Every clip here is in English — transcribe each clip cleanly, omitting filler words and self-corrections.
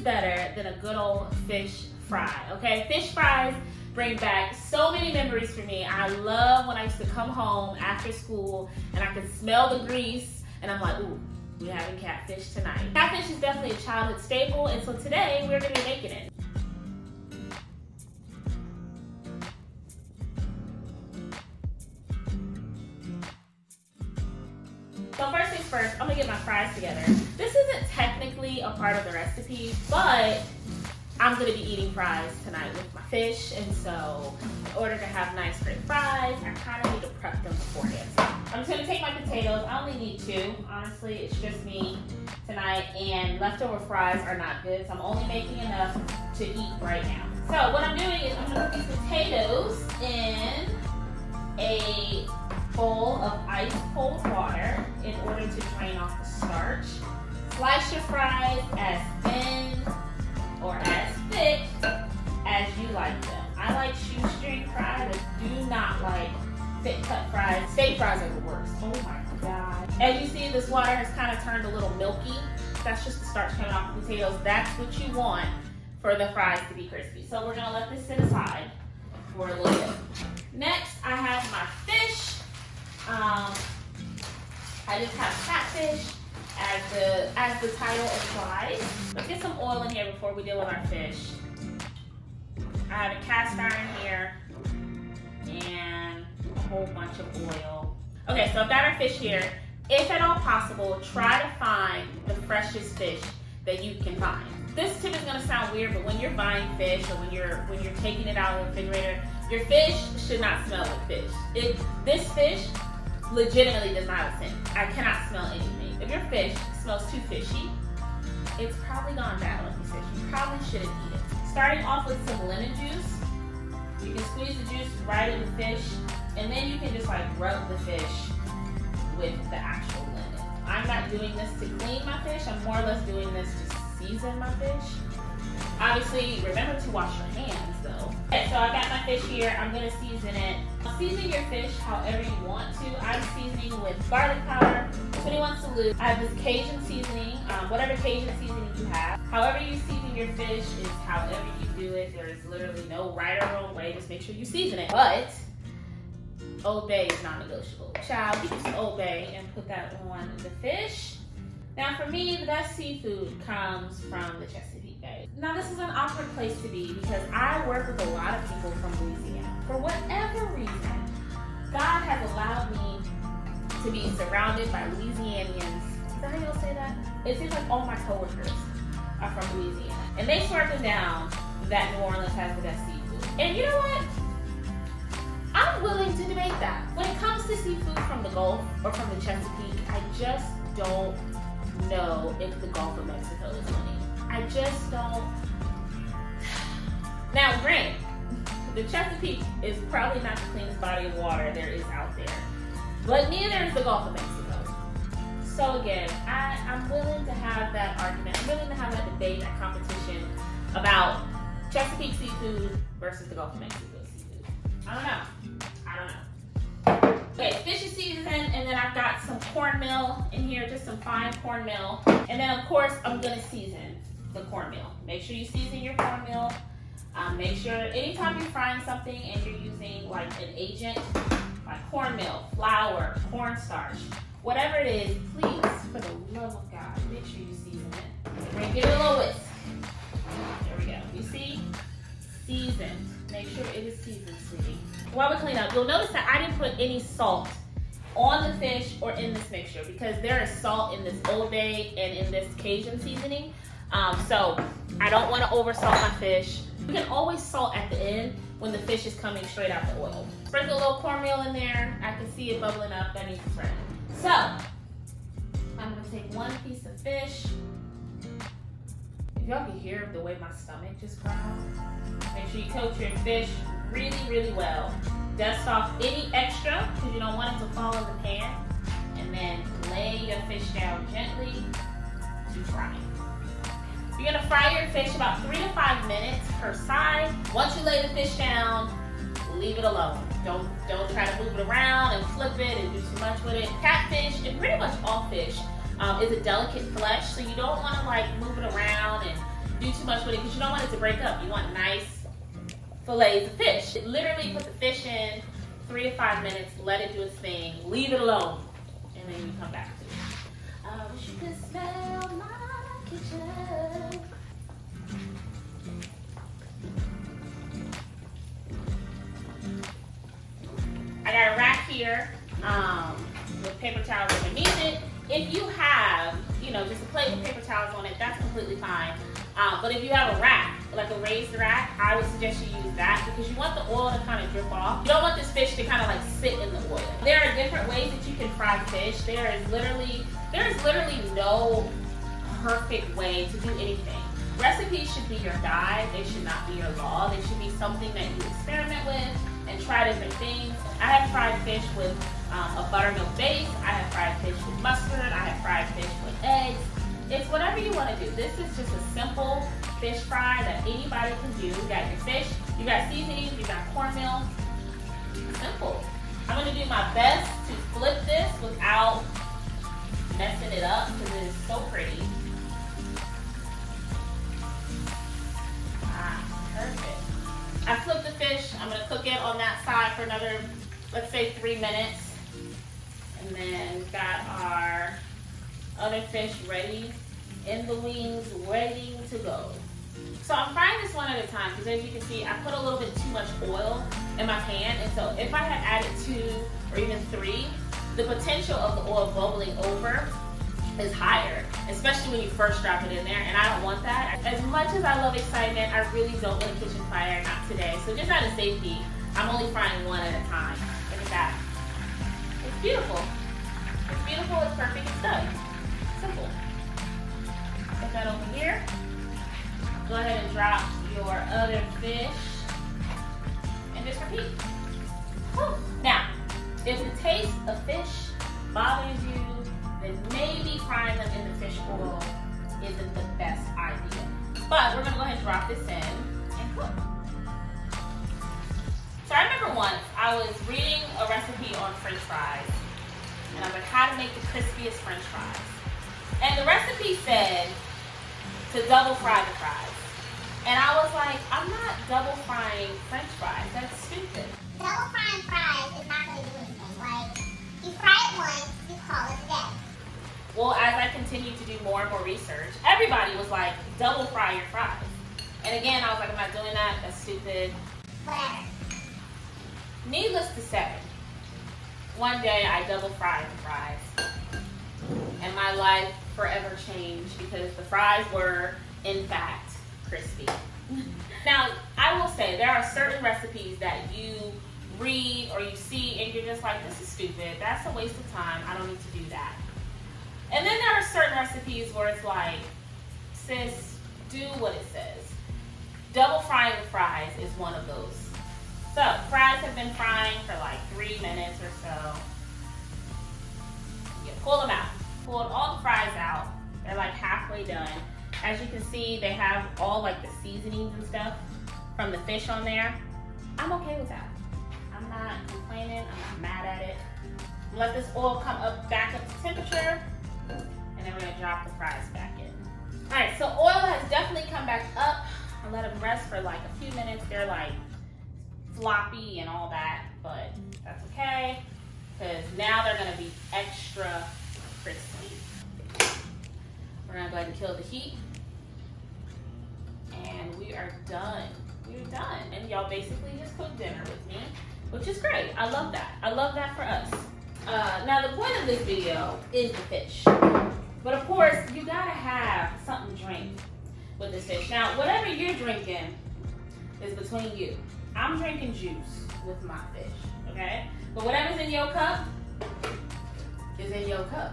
better than a good old fish fry, okay? Fish fries bring back so many memories for me. I love when I used to come home after school and I could smell the grease and I'm like, ooh, we're having catfish tonight. Catfish is definitely a childhood staple, and so today we're gonna be making it. So first things first, I'm gonna get my fries together. This isn't technically a part of the recipe, but I'm gonna be eating fries tonight with my fish, and so in order to have nice great fries, I kind of need to prep them beforehand. So I'm just gonna take my potatoes. I only need 2, honestly. It's just me tonight, and leftover fries are not good, so I'm only making enough to eat right now. So what I'm doing is I'm gonna put these potatoes in a bowl of ice cold water in order to drain off the starch. Slice your fries as thin or as thick as you like them. I like shoestring fries. I do not like thick cut fries. Steak fries are the worst. Oh my God. As you see, this water has kind of turned a little milky. That's just the starch coming off the potatoes. That's what you want for the fries to be crispy. So we're gonna let this sit aside for a little bit. Next, I have my fish. I just have catfish as the title implies. Let's get some oil in here before we deal with our fish. I have a cast iron here and a whole bunch of oil. Okay, so I've got our fish here. If at all possible, try to find the freshest fish that you can find. This tip is gonna sound weird, but when you're buying fish or when you're taking it out of the refrigerator, your fish should not smell like fish. This fish legitimately does not have a scent. I cannot smell anything. If your fish smells too fishy, it's probably gone bad on this fish. You probably shouldn't eat it. Starting off with some lemon juice, you can squeeze the juice right in the fish, and then you can just like rub the fish with the actual lemon. I'm not doing this to clean my fish. I'm more or less doing this to season my fish. Obviously, remember to wash your hands though. Okay, so I got my fish here. I'm gonna season it. Season your fish however you want to. I'm seasoning with garlic powder, 21 salute. I have this Cajun seasoning, whatever Cajun seasoning you have. However you season your fish is however you do it. There is literally no right or wrong way. Just make sure you season it. But Old Bay is non-negotiable. Child, get you some Old Bay and put that on the fish. Now for me, the best seafood comes from the Chesapeake Bay. Now this is an awkward place to be because I work with a lot of people from Louisiana. For whatever reason, God has allowed me to be surrounded by Louisianians. Is that how y'all say that? It seems like all my coworkers are from Louisiana. And they swear them down that New Orleans has the best seafood. And you know what? I'm willing to debate that. When it comes to seafood from the Gulf or from the Chesapeake, I just don't know if the Gulf of Mexico is winning. I just don't. Now, granted, the Chesapeake is probably not the cleanest body of water there is out there, but neither is the Gulf of Mexico. So again, I'm willing to have that argument. I'm willing to have that debate, that competition about Chesapeake seafood versus the Gulf of Mexico seafood. I don't know. Okay, fish is seasoned, and then I've got some cornmeal in here, just some fine cornmeal. And then of course, I'm gonna season the cornmeal. Make sure you season your cornmeal. Make sure anytime you're frying something and you're using like an agent, like cornmeal, flour, cornstarch, whatever it is, please, for the love of God, make sure you season it. We're gonna give it a little whisk. There we go. You see? Seasoned. Make sure it is seasoned, sweetie. While we clean up, you'll notice that I didn't put any salt on the fish or in this mixture because there is salt in this Old Bay and in this Cajun seasoning. So I don't want to oversalt my fish. You can always salt at the end when the fish is coming straight out the oil. Sprinkle a little cornmeal in there. I can see it bubbling up. That means it's ready. So I'm gonna take one piece of fish. If y'all can hear the way my stomach just growled, make sure you coat your fish really, really well. Dust off any extra because you don't want it to fall in the pan. And then lay your fish down gently to fry. You're gonna fry your fish about 3 to 5 minutes per side. Once you lay the fish down, leave it alone. Don't try to move it around and flip it and do too much with it. Catfish, and pretty much all fish, is a delicate flesh, so you don't wanna like move it around and do too much with it because you don't want it to break up. You want nice fillets of fish. Literally put the fish in 3 to 5 minutes, let it do its thing, leave it alone, and then you come back to it. I wish you could smell my kitchen. I got a rack here with paper towels underneath it. If you have, just a plate with paper towels on it, that's completely fine. But if you have a rack, like a raised rack, I would suggest you use that because you want the oil to kind of drip off. You don't want this fish to kind of like sit in the oil. There are different ways that you can fry fish. There is literally no perfect way to do anything. Recipes should be your guide. They should not be your law. They should be something that you experiment with and try different things. I have fried fish with a buttermilk base. I have fried fish with mustard. I have fried fish with eggs. It's whatever you want to do. This is just a simple fish fry that anybody can do. You got your fish, you got seasonings, you got cornmeal. Simple. I'm going to do my best to flip this without messing it up because it is so pretty. Perfect. I flipped the fish. I'm going to cook it on that side for another, let's say 3 minutes. And then we've got our other fish ready in the wings, ready to go. So I'm frying this one at a time because as you can see, I put a little bit too much oil in my pan. And so if I had added 2 or even 3, the potential of the oil bubbling over is higher, especially when you first drop it in there, and I don't want that. As much as I love excitement, I really don't want a kitchen fire, not today. So just out of safety, I'm only frying one at a time. Look at that. It's beautiful. It's beautiful, it's perfect, it's done. Simple. Put that over here. Go ahead and drop your other fish and just repeat. Whew. Now, if the taste of fish bothers you, then maybe frying them in the fish oil isn't the best idea. But we're gonna go ahead and drop this in and cook. So I remember once I was reading a recipe on French fries, and I was like, how to make the crispiest French fries. And the recipe said to double fry the fries. And I was like, I'm not double frying French fries. That's stupid. Double frying fries is not going to do anything. Like, you fry it once, you call it a day. Well, as I continued to do more and more research, everybody was like, double fry your fries. And again, I was like, I'm not doing that. That's stupid. Whatever. Needless to say, one day I double fried the fries. And my life forever changed because the fries were, in fact, crispy. Now, I will say there are certain recipes that you read or you see and you're just like, this is stupid. That's a waste of time. I don't need to do that. And then there are certain recipes where it's like, sis, do what it says. Double frying the fries is one of those. So, fries have been frying for like 3 minutes or so. You pull them out. Pulled all the fries out. They're like halfway done. As you can see, they have all like the seasonings and stuff from the fish on there. I'm okay with that. I'm not complaining. I'm not mad at it. Let this oil come up back up to temperature, and then we're gonna drop the fries back in. All right, so oil has definitely come back up. I let them rest for like a few minutes. They're like floppy and all that, but that's okay because now they're gonna be extra crispy. We're gonna go ahead and kill the heat. And we are done. We're done. And y'all basically just cooked dinner with me, which is great. I love that. I love that for us. Now the point of this video is the fish. But of course, you gotta have something to drink with this fish. Now, whatever you're drinking is between you. I'm drinking juice with my fish, okay? But whatever's in your cup is in your cup.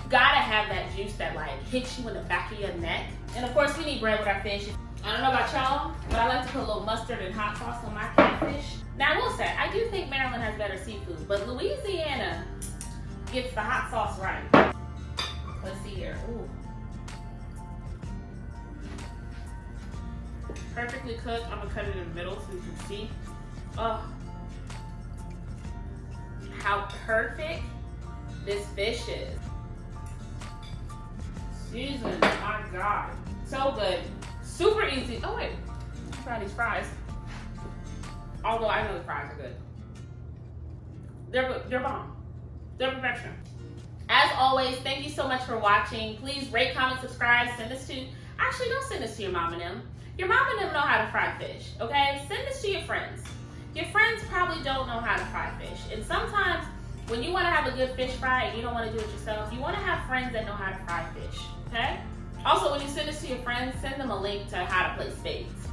Gotta have that juice that like hits you in the back of your neck. And of course, we need bread with our fish. I don't know about y'all, but I like to put a little mustard and hot sauce on my catfish. Now, I will say, I do think Maryland has better seafood, but Louisiana gets the hot sauce right. Let's see here. Ooh. Perfectly cooked. I'm gonna cut it in the middle so you can see. Oh, how perfect this fish is. Seasoned, my God. So good. Super easy. Oh wait, try these fries. Although I know the fries are good. They're bomb. They're perfection. As always, thank you so much for watching. Please rate, comment, subscribe. Send this to, actually don't send this to your mom and them. Your mom and them know how to fry fish, okay? Send this to your friends. Your friends probably don't know how to fry fish. And sometimes when you want to have a good fish fry and you don't want to do it yourself, you want to have friends that know how to fry fish, okay? Also, when you send this to your friends, send them a link to how to play spades.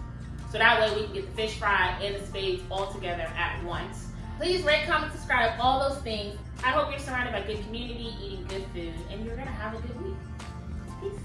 So that way we can get the fish fry and the spades all together at once. Please rate, comment, subscribe, all those things. I hope you're surrounded by good community, eating good food, and you're gonna have a good week. Peace.